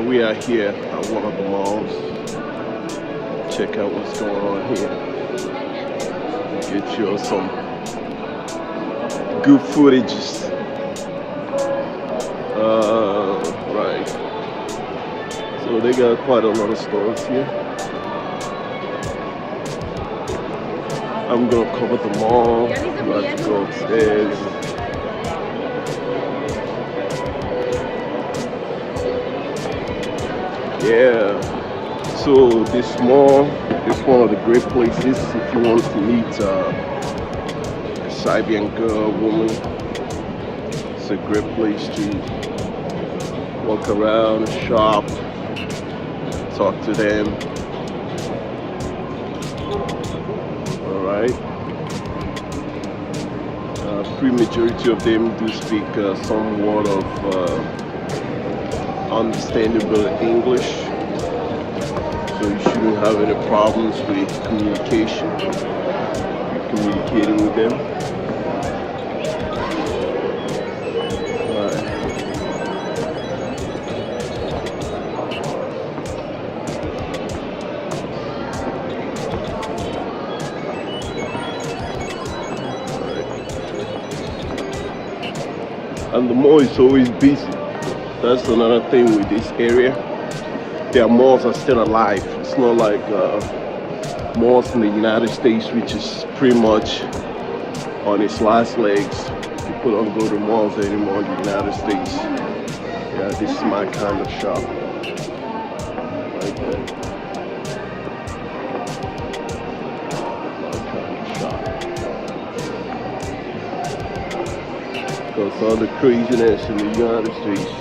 We are here at one of the malls. Check out what's going on here. Get you some good footages. Right. So they got quite a lot of stores here. I'm gonna cover the mall. Let's go upstairs. Yeah. So this mall is one of the great places if you want to meet a Serbian girl, woman. It's a great place to walk around, shop, talk to them. Alright. Majority of them do speak somewhat of understandable English. So you shouldn't have any problems with communication, communicating with them. Alright. And the mall is always busy. That's another thing with this area. Their malls are still alive. It's not like malls in the United States, which is pretty much on its last legs. People don't go to malls anymore in the United States. Yeah, this is my kind of shop. Like that. My kind of shop. Because all the craziness in the United States,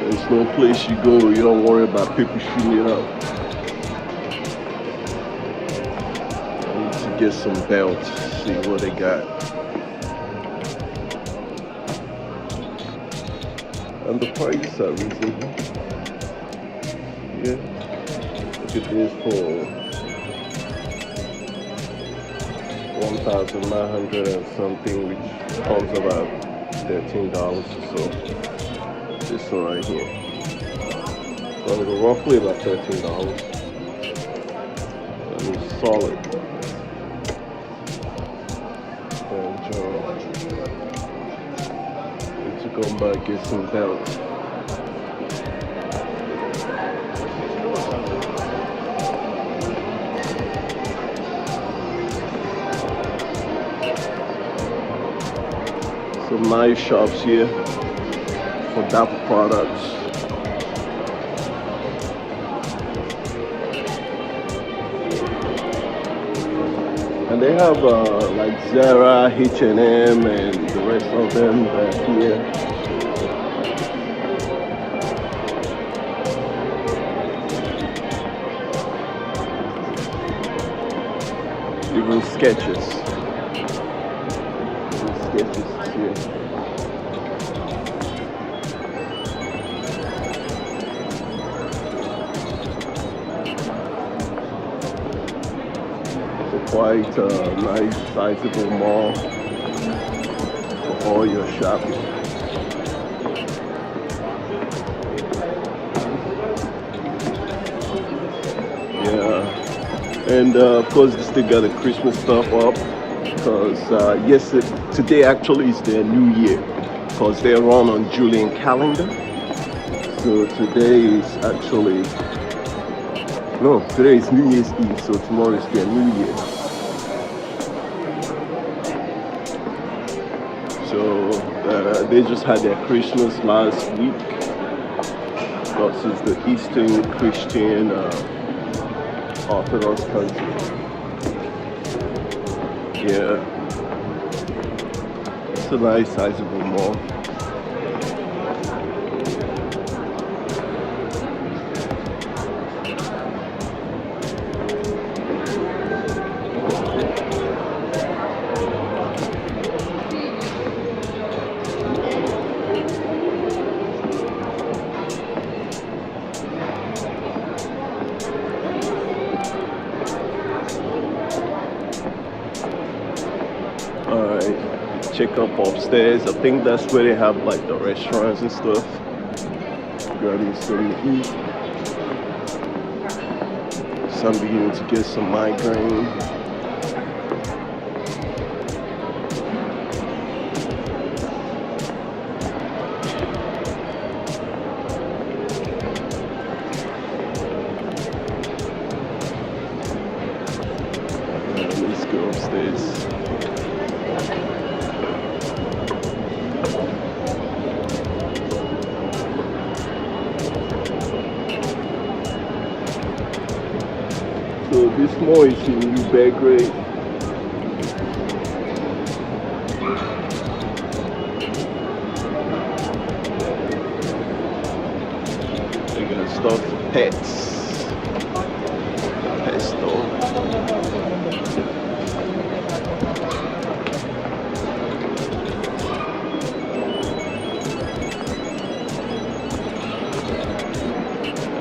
there's no place you go, you don't worry about people shooting it up. I need to get some belts, see what they got. And the prices are reasonable. Yeah. Look at this for 1,900 and something, which comes about $13 or so. This one right here. So roughly about $13. And it's solid. And need to go back get some belts. Some nice shops here for Dapper products. And they have like Zara, H&M, and the rest of them back here. Even Skechers. Skechers is here. Quite a nice sizable mall for all your shopping. Yeah, and of course they still got the Christmas stuff up because today actually is their new year because they run on Julian calendar. So today is actually today is New Year's Eve, so tomorrow is their new year. So they just had their Christmas last week. Because it's the Eastern Christian Orthodox country. Yeah. It's a nice sizable mall. Check up upstairs. I think that's where they have like the restaurants and stuff. Grabbing something to eat. So I'm beginning to get some migraine. Let's go upstairs. So this mall is in New Belgrade. They're gonna stuff for pets. Pet store.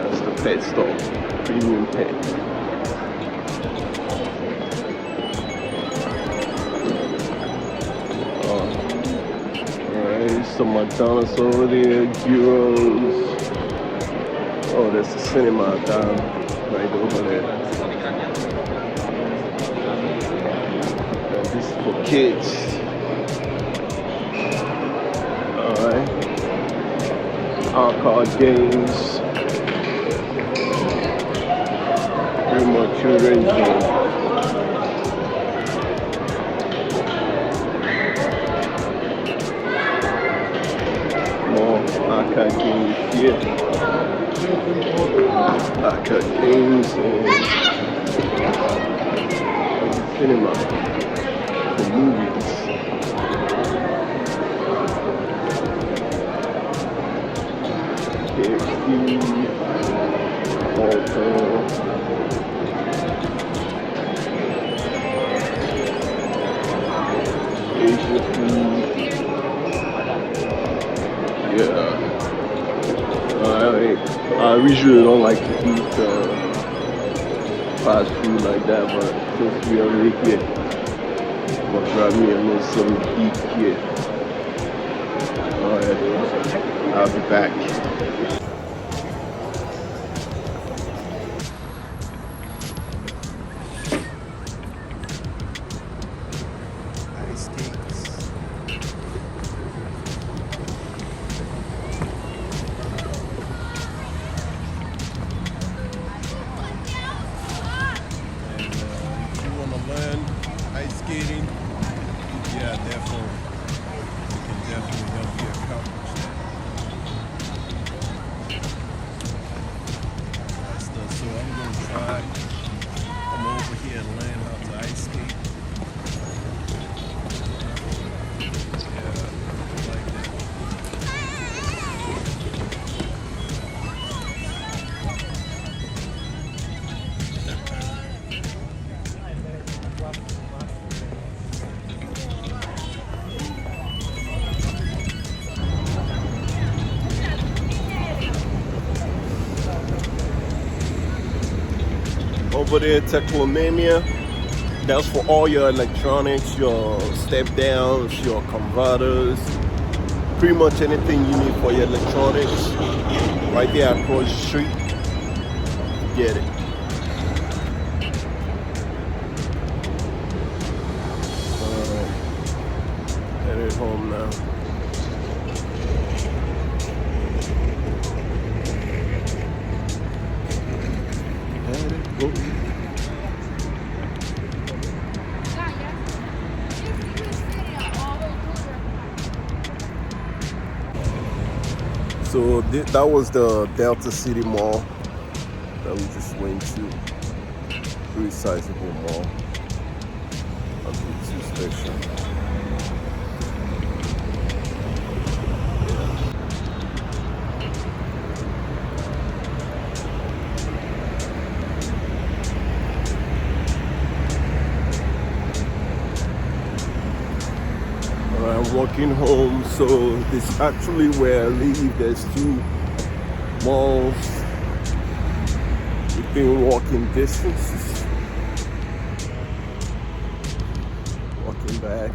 That's the pet store. Premium pet. Some McDonald's over there, gyros. Oh, there's a cinema down right over there. And this is for kids. Alright. Arcade games. Pretty much children's games. Arcade games here. Arcade games and cinema for movies. KFC, Brotha. Asian food. Yeah. I usually don't like to eat fast food like that, but since we are already here, I'm gonna grab me a little something to eat here. Alright, I'll be back. Ice skating, yeah, therefore we can definitely help you accomplish that stuff. So I'm gonna try come over here and learn how to ice skate. Yeah, I like that. Over there, Technomania, that's for all your electronics, your step downs, your converters, pretty much anything you need for your electronics. Right there across the street, get it. Headed home now. So that was the Delta City Mall that we just went to. Pretty sizable mall. Nothing too special. I'm walking home, so this is actually where I live. There's two malls within walking distance. Walking back,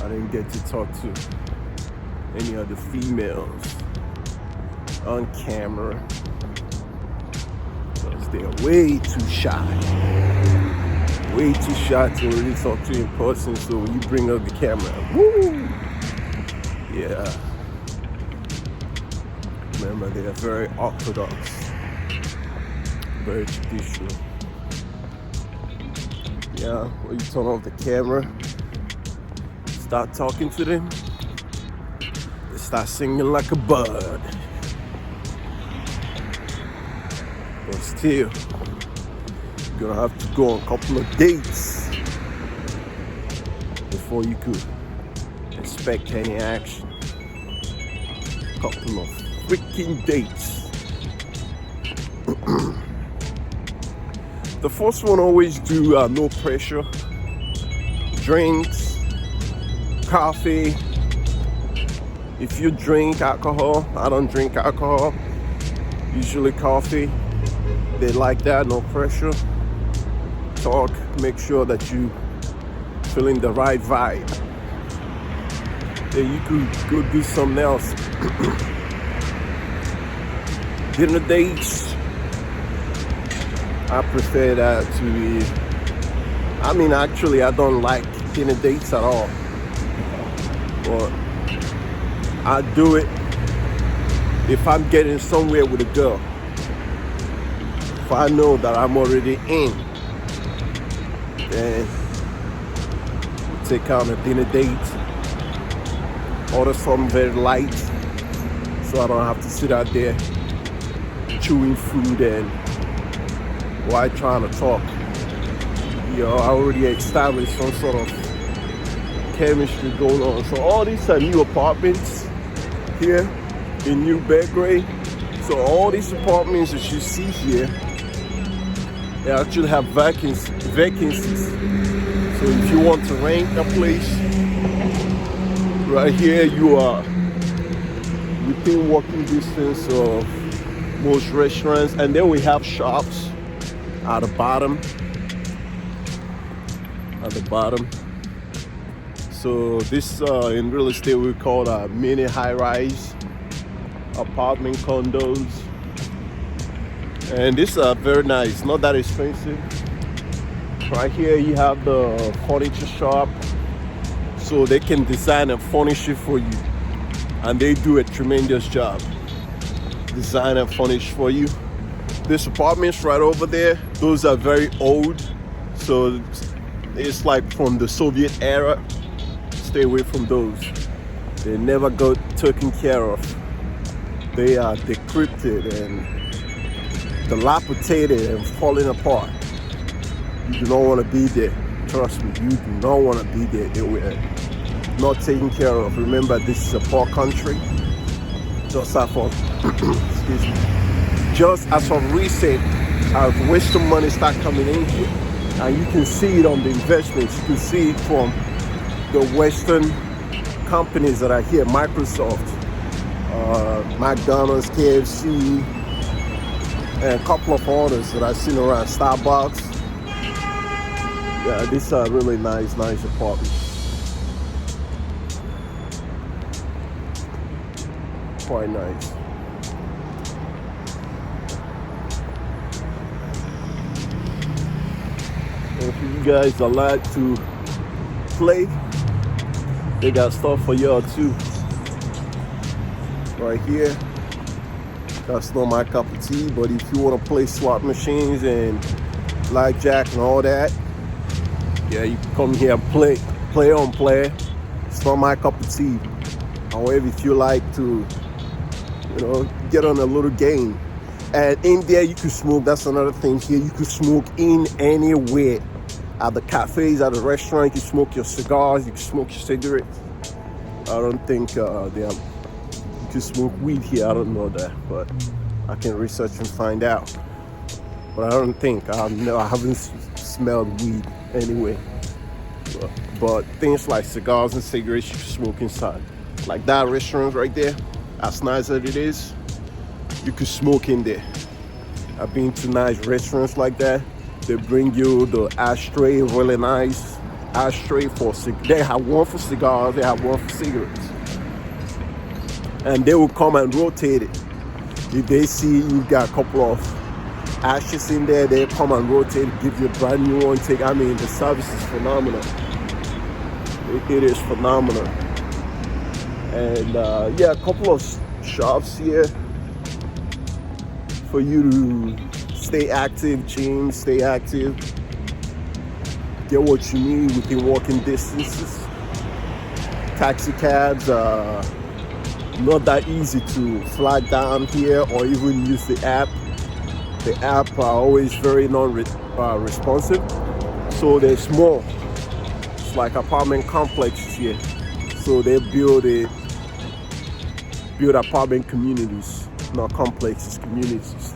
I didn't get to talk to any of the females. on camera because they're way too shy. Way too shy to really talk to you in person. So when you bring up the camera, woo! Yeah. Remember, they are very orthodox, very traditional. Yeah, when you turn off the camera, start talking to them, they start singing like a bird. But still, you're gonna have to go on a couple of dates before you could expect any action. Couple of freaking dates. The first one always do no pressure. Drinks, coffee. If you drink alcohol, I don't drink alcohol. Usually coffee. They like that, no pressure. Talk, make sure that you feeling the right vibe. Then you could go do something else. Dinner dates, I prefer that to be, actually I don't like dinner dates at all. But I do it if I'm getting somewhere with a girl. If I know that I'm already in, then take out a dinner date, order something very light, so I don't have to sit out there chewing food and while trying to talk. I already established some sort of chemistry going on. So all these are new apartments here in New Belgrade. So all these apartments that you see here, they actually have vacancies. So if you want to rent a place, right here you are within walking distance of most restaurants, and then we have shops at the bottom. So this in real estate we call mini high-rise apartment condos, and these are very nice, not that expensive. Right here you have the furniture shop, so they can design and furnish it for you, and they do a tremendous job. Design and furnish for you. This apartments right over there, those are very old, so it's like from the Soviet era. Stay away from those. They never got taken care of. They are decrepit and dilapidated and falling apart. You do not want to be there. Trust me, you do not want to be there. They were not taken care of. Remember, this is a poor country. Just as of, excuse me. Just as of recent, as Western money start coming in here, and you can see it on the investments. You can see it from the Western companies that are here, Microsoft, McDonald's, KFC, and a couple of others that I've seen around, Starbucks. Yeah, these are really nice apartments. Quite nice. If you guys are like to play, they got stuff for y'all too. Right here. That's not my cup of tea, but if you want to play slot machines and blackjack and all that, yeah, you can come here and play. It's not my cup of tea. However, if you like to, get on a little game. And in there, you can smoke. That's another thing here. You can smoke in anywhere. At the cafes, at the restaurant, you can smoke your cigars, you can smoke your cigarettes. I don't think you can smoke weed here. I don't know that, but I can research and find out. But I don't think, I haven't smelled weed anyway. But things like cigars and cigarettes, you can smoke inside. Like that restaurant right there, as nice as it is, you can smoke in there. I've been to nice restaurants like that. They bring you the ashtray, really nice ashtray for they have one for cigars, they have one for cigarettes. And they will come and rotate it. If they see you've got a couple of ashes in there, they come and rotate, give you a brand new one. I mean, the service is phenomenal. It is phenomenal. And yeah, a couple of shops here for you to stay active, gym, stay active, get what you need within walking distances. Taxi cabs are not that easy to flag down here or even use the app. The app are always very non-responsive. So there's more. It's like apartment complexes here. So they build apartment communities, not complexes, communities.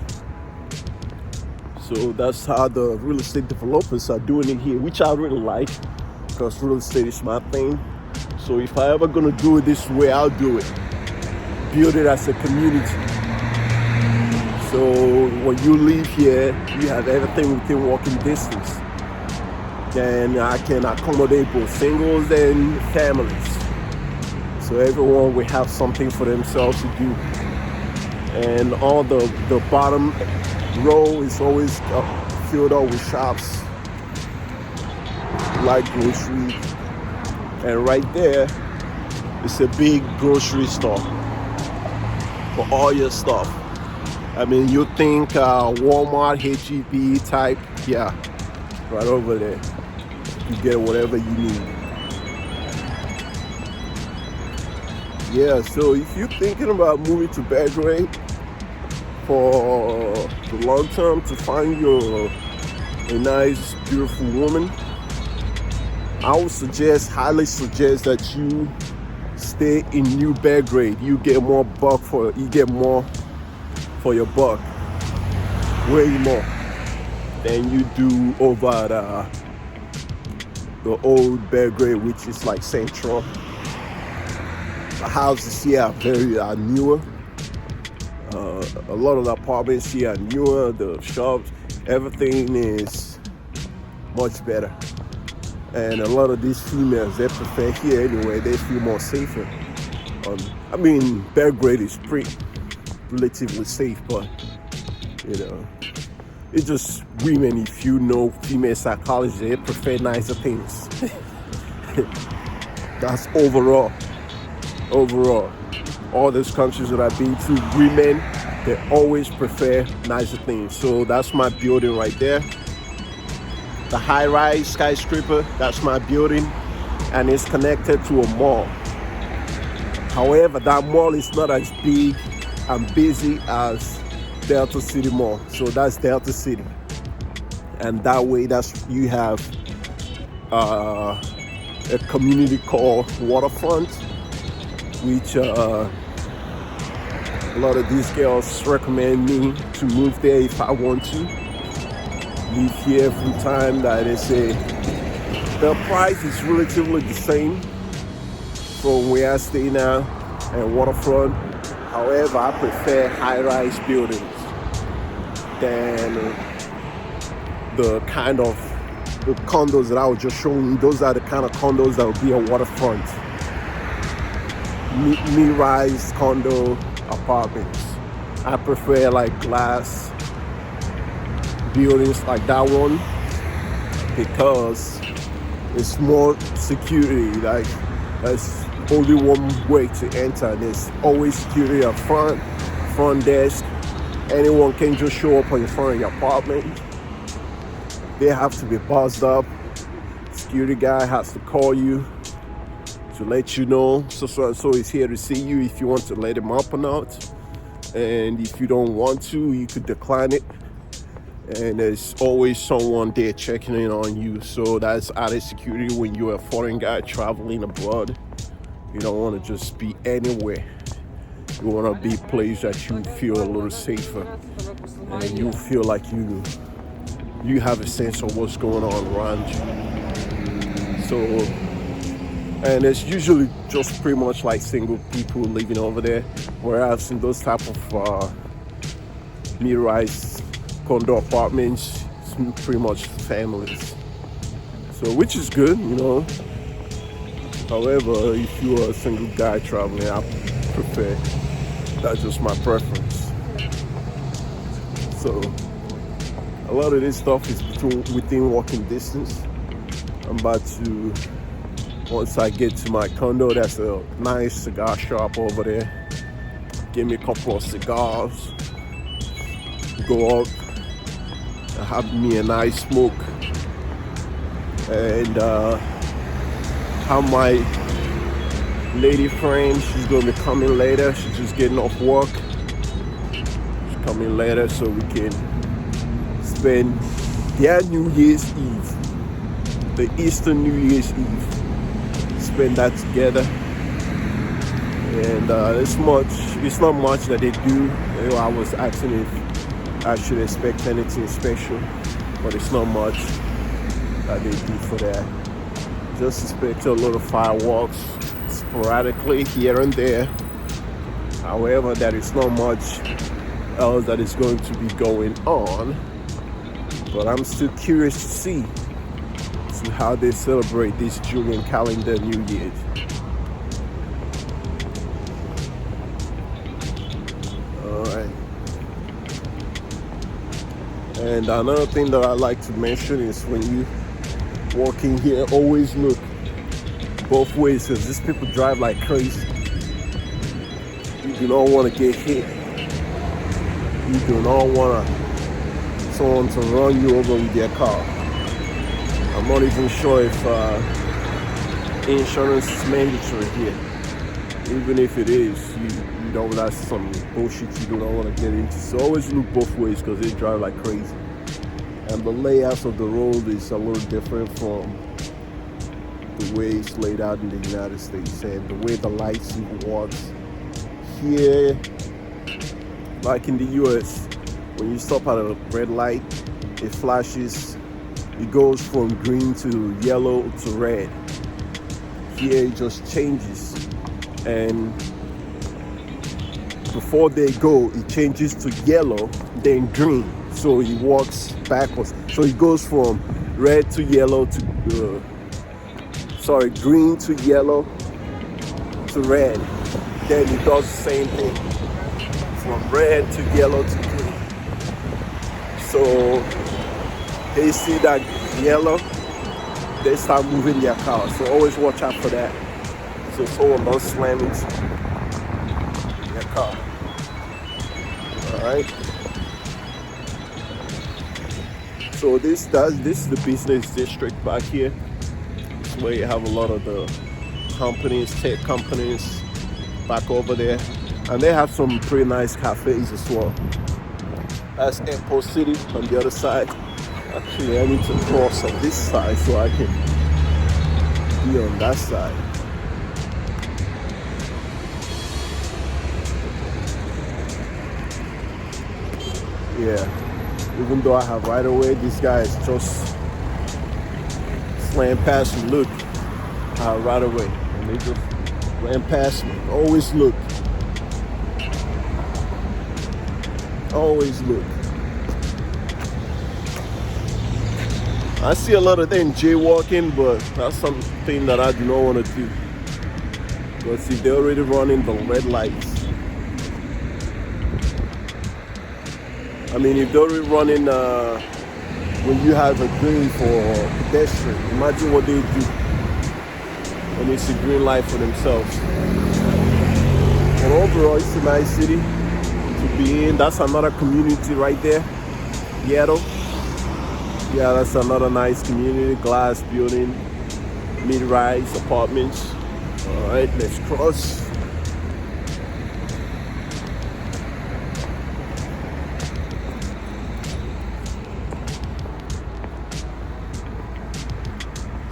So that's how the real estate developers are doing it here, which I really like, because real estate is my thing. So if I ever gonna do it this way, I'll do it. Build it as a community. So when you live here, you have everything within walking distance. Then I can accommodate both singles and families. So everyone will have something for themselves to do. And all the bottom row is always filled up with shops like grocery. And right there is a big grocery store for all your stuff. I mean, you think Walmart, H-E-B type, yeah, right over there. You get whatever you need. Yeah, so if you're thinking about moving to Belgrade for the long term to find a nice, beautiful woman, I would highly suggest that you stay in New Belgrade. You get more for your buck, way more than you do over at the old Belgrade, which is like central. The houses here are newer. A lot of the apartments here are newer. The shops, everything is much better. And a lot of these females, they prefer here anyway. They feel more safer. I mean, Belgrade is pretty relatively safe, but you know, it's just women. If you know female psychology, they prefer nicer things. That's overall. All these countries that I've been to, women, they always prefer nicer things. So that's my building right there. The high-rise skyscraper, that's my building, and it's connected to a mall. However, that mall is not as big and busy as Delta City Mall. So that's Delta City. And that way, you have a community called Waterfront, which a lot of these girls recommend me to move there if I want to live here full time. That they say the price is relatively the same from where I stay now and Waterfront. However, I prefer high-rise buildings than the kind of the condos that I was just showing you. Those are the kind of condos that would be a waterfront. Mid-rise condo apartments. I prefer like glass buildings like that one because it's more security. Like there's only one way to enter. There's always security up front desk. Anyone can just show up in front of your apartment. They have to be buzzed up. Security guy has to call you to let you know so and so is here to see you if you want to let him up or not. And if you don't want to, you could decline it. And there's always someone there checking in on you. So that's added security when you're a foreign guy traveling abroad. You don't want to just be anywhere. You want to be a place that you feel a little safer. And you feel like you have a sense of what's going on around you. So, and it's usually just pretty much like single people living over there. Whereas in those type of mid-rise condo apartments, it's pretty much families. So, which is good, you know. However, if you are a single guy traveling, I prefer, that's just my preference. So a lot of this stuff is within walking distance. I'm about to, once I get to my condo, there's a nice cigar shop over there. Give me a couple of cigars, go up, have me a nice smoke, and have my lady friend. She's gonna be coming later. She's just getting off work. She's coming later so we can spend their New Year's Eve, the Easter New Year's Eve. Spend that together. And it's not much that they do. You know, I was asking if I should expect anything special, but it's not much that they do for that. Just expect a lot of fireworks sporadically here and there. However, there is not much else that is going to be going on. But I'm still curious to see how they celebrate this Julian calendar New Year. Alright. And another thing that I like to mention is when you walk in here, always look both ways, because these people drive like crazy. You do not want to get hit. You do not want someone to run you over with their car. I'm not even sure if insurance is mandatory here. Even if it is, you know, that's some bullshit you do not want to get into. So always look both ways, because they drive like crazy. And the layouts of the road is a little different from the way it's laid out in the United States, and the way the lights even works. Here, like in the US, when you stop at a red light, it flashes. It goes from green to yellow to red. Here it just changes, and before they go, it changes to yellow, then green. So it walks backwards. So it goes from red to yellow to green to yellow to red. Then it does the same thing from red to yellow to green. So they see that yellow, they start moving their car. So always watch out for that, so someone don't slam into their car. Alright. So this is the business district back here. It's where you have a lot of the companies, tech companies back over there. And they have some pretty nice cafes as well. That's Airport City on the other side. Actually, I need to cross on this side so I can be on that side. Yeah, even though I have right away, these guys just slam past me. Look, I have right away, and they just ran past me. Always look. Always look. I see a lot of them jaywalking, but that's something that I do not want to do. Because if they're already running the red lights, I mean, if they're already running when you have a green for pedestrian, imagine what they do when it's a green light for themselves. And overall, it's a nice city to be in. That's another community right there, Seattle. Yeah, that's another nice community, glass building, mid-rise apartments. All right, let's cross.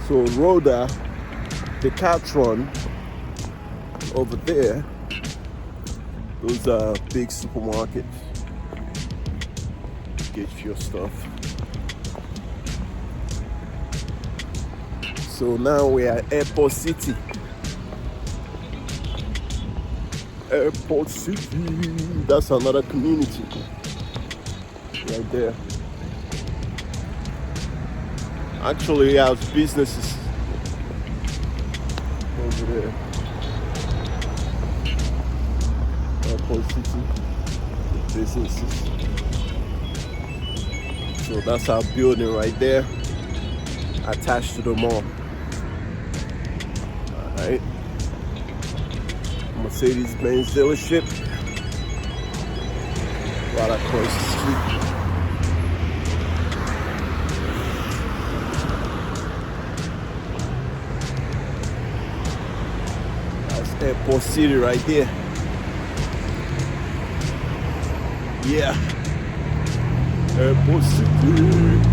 So Rhoda, Decathlon over there, those are big supermarkets. Get your stuff. So now we are at Airport City. Airport City, that's another community right there. Actually, it has businesses over there. Airport City, businesses. So that's our building right there, attached to the mall. Alright. Mercedes-Benz dealership. Right across the street. That's Airport City right there. Yeah. Airport City.